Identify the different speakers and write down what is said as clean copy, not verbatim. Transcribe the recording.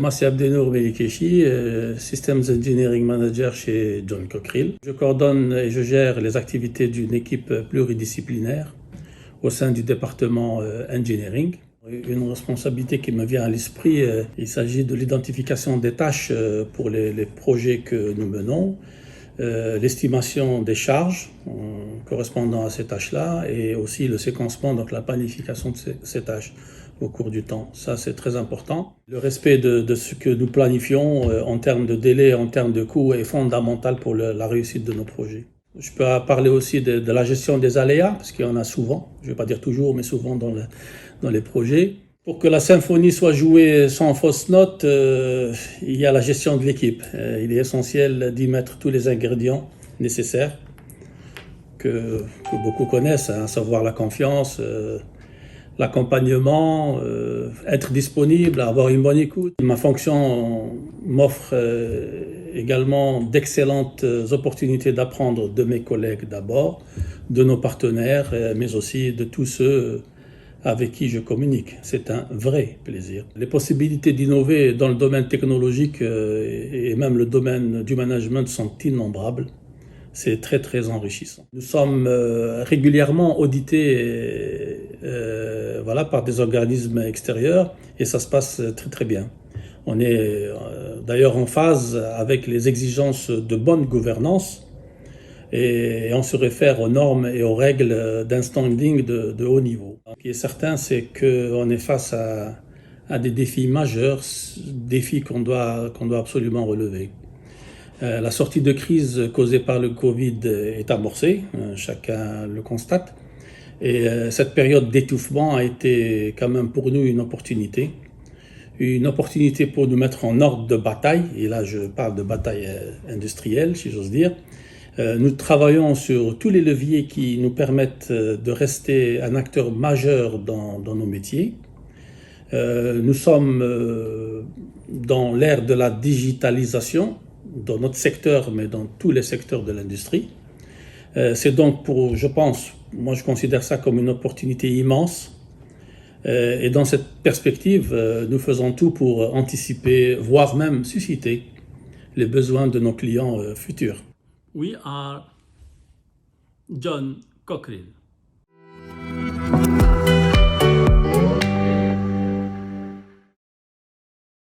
Speaker 1: Massi Abdenour Melikechi, Systems Engineering Manager chez John Cockerill. Je coordonne et je gère les activités d'une équipe pluridisciplinaire au sein du département Engineering. Une responsabilité qui me vient à l'esprit, il s'agit de l'identification des tâches pour les projets que nous menons, l'estimation des charges correspondant à ces tâches-là et aussi le séquencement, donc la planification de ces tâches au cours du temps. Ça, c'est très important. Le respect de ce que nous planifions en termes de délai, en termes de coûts est fondamental pour la réussite de nos projets. Je peux parler aussi de la gestion des aléas, parce qu'il y en a souvent, je ne vais pas dire toujours, mais souvent dans les projets. Pour que la symphonie soit jouée sans fausse note, il y a la gestion de l'équipe. Il est essentiel d'y mettre tous les ingrédients nécessaires que beaucoup connaissent, à savoir la confiance, l'accompagnement, être disponible, avoir une bonne écoute. Ma fonction m'offre également d'excellentes opportunités d'apprendre de mes collègues d'abord, de nos partenaires, mais aussi de tous ceux avec qui je communique. C'est un vrai plaisir. Les possibilités d'innover dans le domaine technologique et même le domaine du management sont innombrables. C'est très très enrichissant. Nous sommes régulièrement audités par des organismes extérieurs et ça se passe très très bien. On est d'ailleurs en phase avec les exigences de bonne gouvernance et on se réfère aux normes et aux règles d'un standing de haut niveau. Ce qui est certain, c'est qu'on est face à des défis majeurs, défis qu'on doit absolument relever. La sortie de crise causée par le Covid est amorcée, chacun le constate. Et cette période d'étouffement a été quand même pour nous une opportunité pour nous mettre en ordre de bataille, et là je parle de bataille industrielle si j'ose dire. Nous travaillons sur tous les leviers qui nous permettent de rester un acteur majeur dans nos métiers. Nous sommes dans l'ère de la digitalisation, dans notre secteur, mais dans tous les secteurs de l'industrie. C'est donc moi je considère ça comme une opportunité immense. Et dans cette perspective, nous faisons tout pour anticiper, voire même susciter les besoins de nos clients futurs.
Speaker 2: We are John Cockerill.